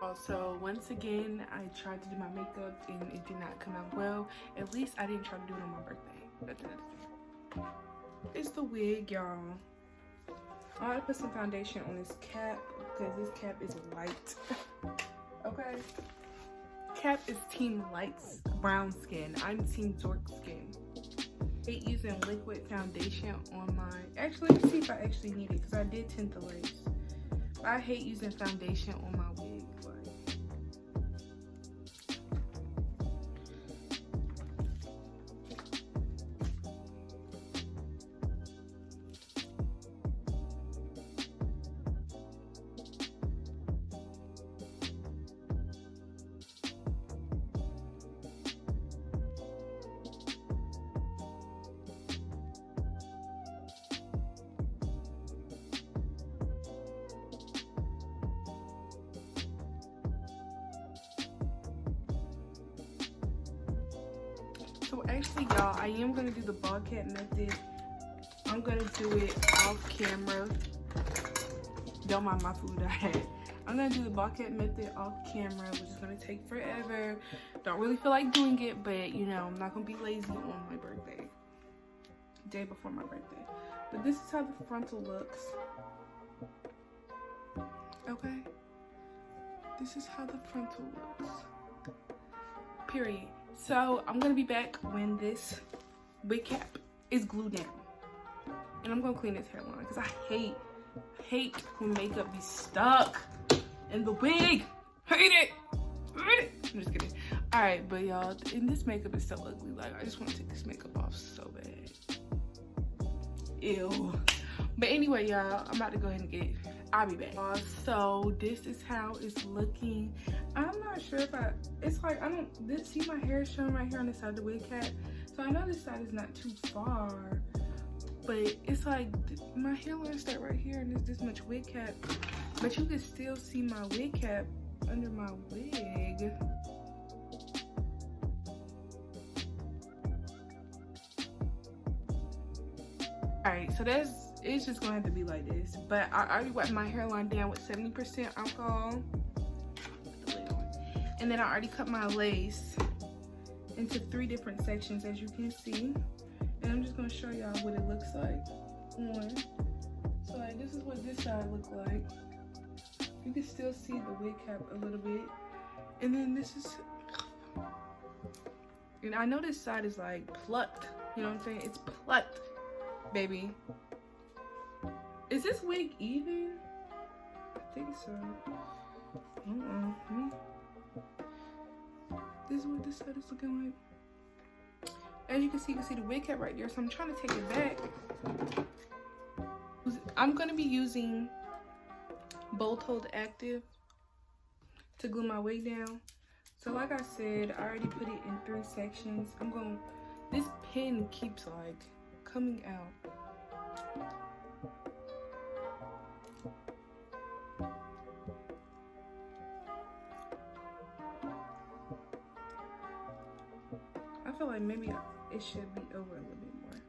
Also, once again, I tried to do my makeup and it did not come out well. At least I didn't try to do it on my birthday. That's another thing. It's the wig, y'all. I want to put some foundation on this cap because this cap is light. Okay? Cap is team light brown skin. I'm team dark skin. I hate using liquid foundation on my... Actually, let's see if I actually need it because I did tint the lace. But I hate using foundation on my wig. So actually, y'all, I am gonna do the ball cap method. I'm gonna do it off camera. Don't mind my food I had. I'm gonna do the ball cap method off camera, which is gonna take forever. Don't really feel like doing it, but you know, I'm not gonna be lazy on my birthday. Day before my birthday. But this is how the frontal looks. Okay? This is how the frontal looks. Period. So I'm gonna be back when this wig cap is glued down, and I'm gonna clean this hairline because I hate when makeup be stuck in the wig. Hate it. I'm just kidding. All right, but y'all, and this makeup is so ugly. Like, I just want to take this makeup off so bad. Ew. But anyway, y'all, I'm about to go ahead and get it. I'll be back. So this is how it's looking. I'm not sure if it's like, see my hair is showing right here on the side of the wig cap. So I know this side is not too far, but it's like my hairline start right here and there's this much wig cap. But you can still see my wig cap under my wig. Alright, so it's just gonna have to be like this. But I already wiped my hairline down with 70% alcohol. And then I already cut my lace into 3 different sections, as you can see. And I'm just gonna show y'all what it looks like. So like, this is what this side looks like. You can still see the wig cap a little bit. And then this is, and I know this side is like plucked. You know what I'm saying? It's plucked, baby. Is this wig even? I think so. This is what this side is looking like. As you can see the wig cap right there. So I'm trying to take it back. I'm gonna be using Bold Hold Active to glue my wig down. So like I said, I already put it in 3 sections. This pin keeps like coming out. I feel like maybe it should be over a little bit more.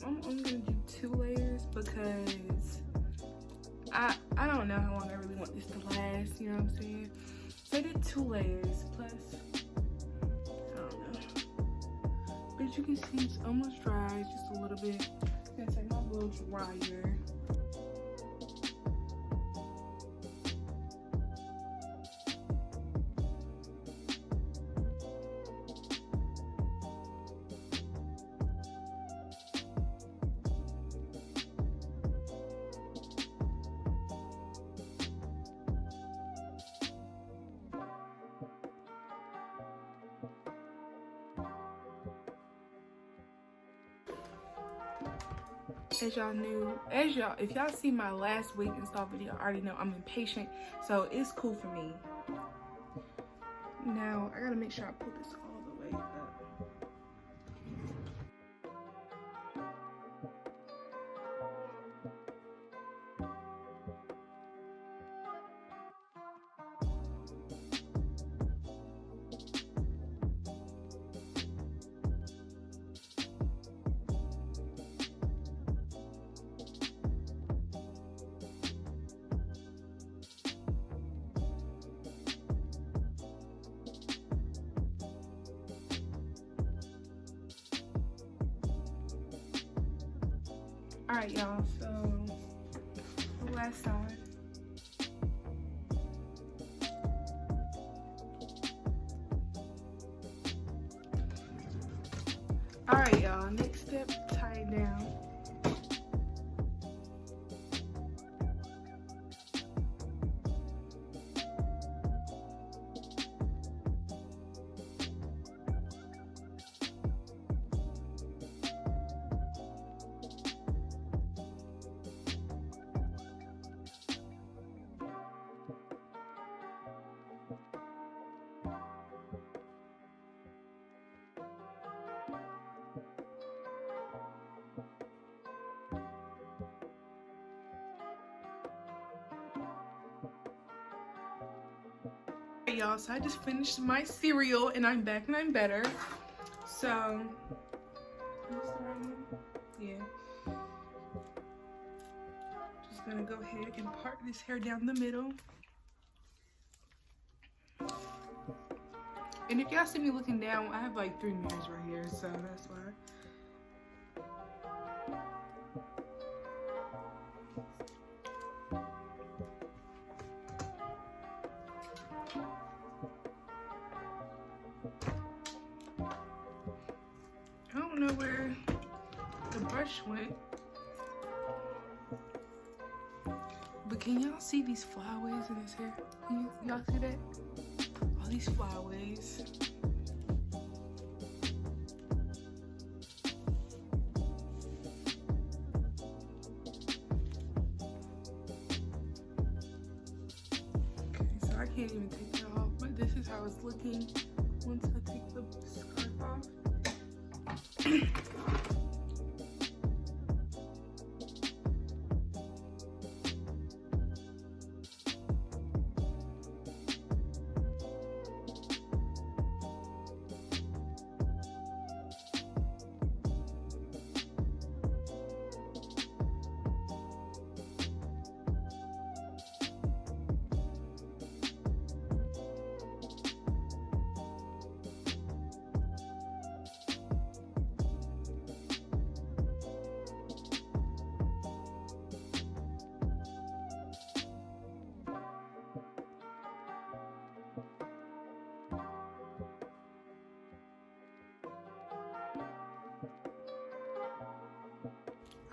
I'm only gonna do 2 layers because I don't know how long I really want this to last, you know what I'm saying? So I did 2 layers plus, I don't know. But you can see it's almost dry, just a little bit. I'm gonna take my blow dryer. If y'all see my last wig install video, I already know I'm impatient, so it's cool for me. Now I gotta make sure I pull this all the way up. Alright, y'all, so the last side. Alright, y'all, next step, tie it down. Alright, y'all, so I just finished my cereal and I'm back and I'm better. So, yeah. Just gonna go ahead and part this hair down the middle. And if y'all see me looking down, I have like 3 mirrors right here, so that's why. I don't know where the brush went. But can y'all see these flyaways in his hair? Y'all see that? All these flyaways. Okay, so I can't even take it off, but this is how it's looking once I take the scarf off.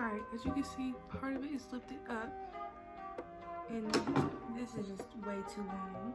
Alright, as you can see, part of it is lifted up, and this is just way too long.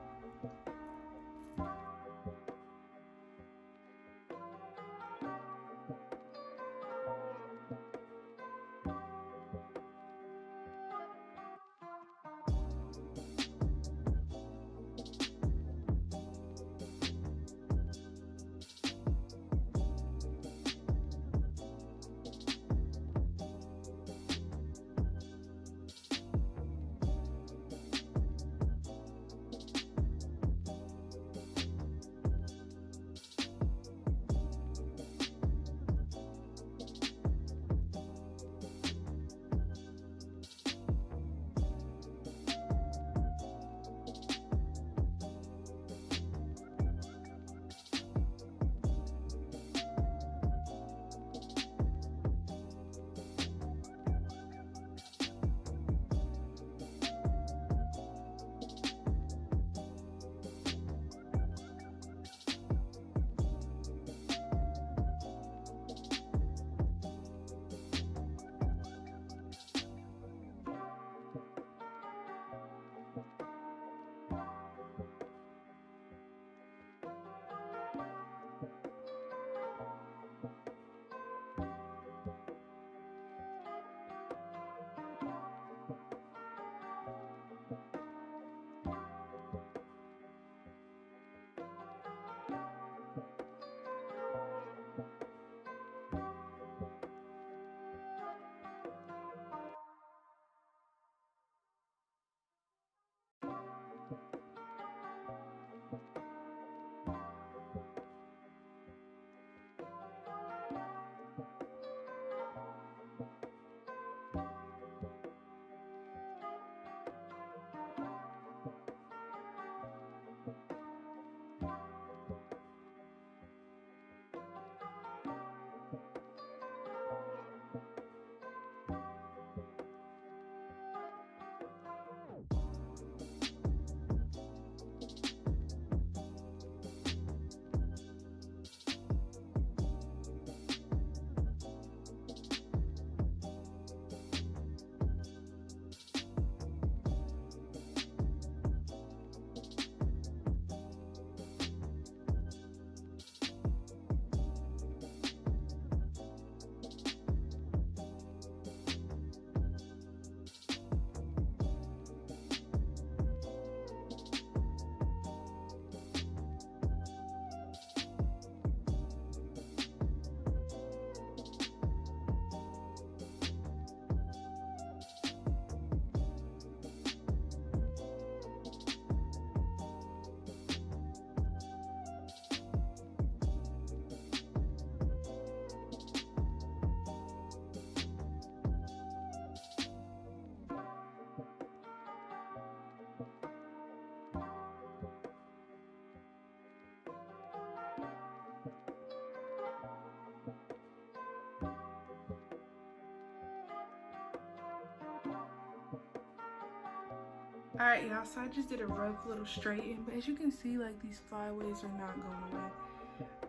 Alright, y'all, so I just did a rough little straighten, but as you can see, like, these flyaways are not going away.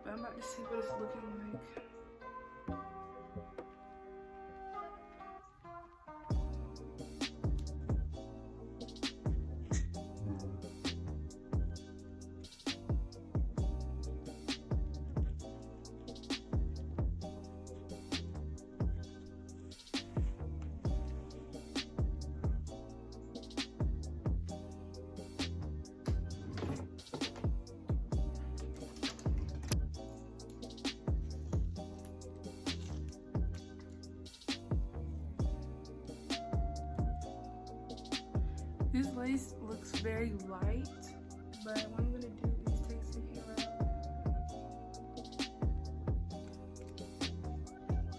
But I'm about to see what it's looking like. This lace looks very light, but what I'm gonna do is take some hair out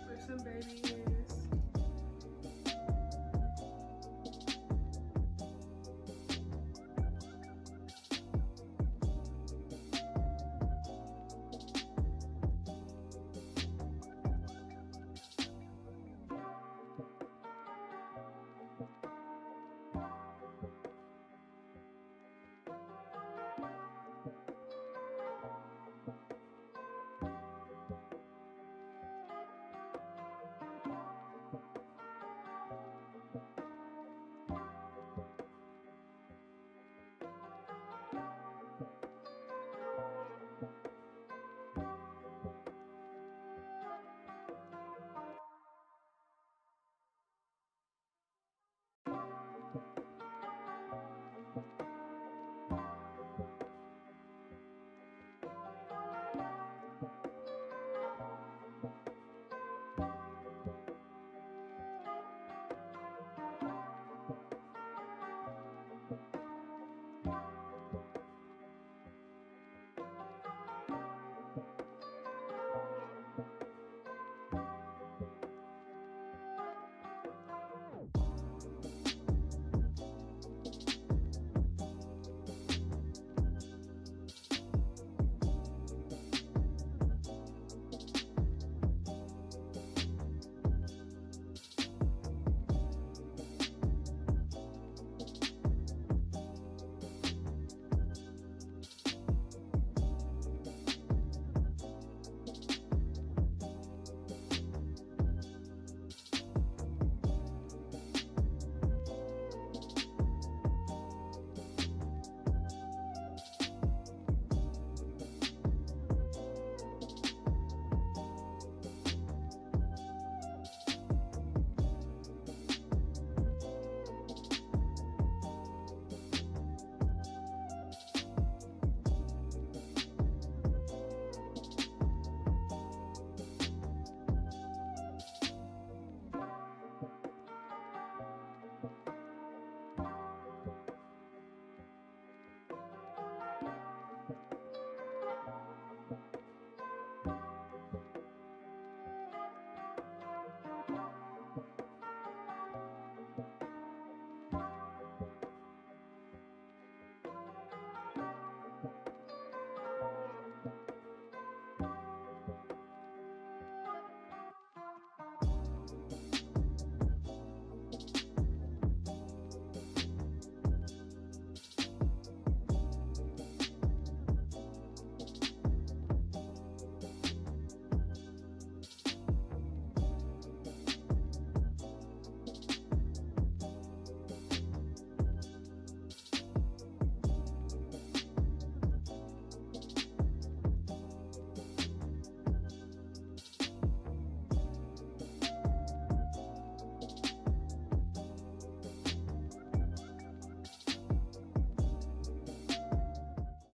for some baby hairs.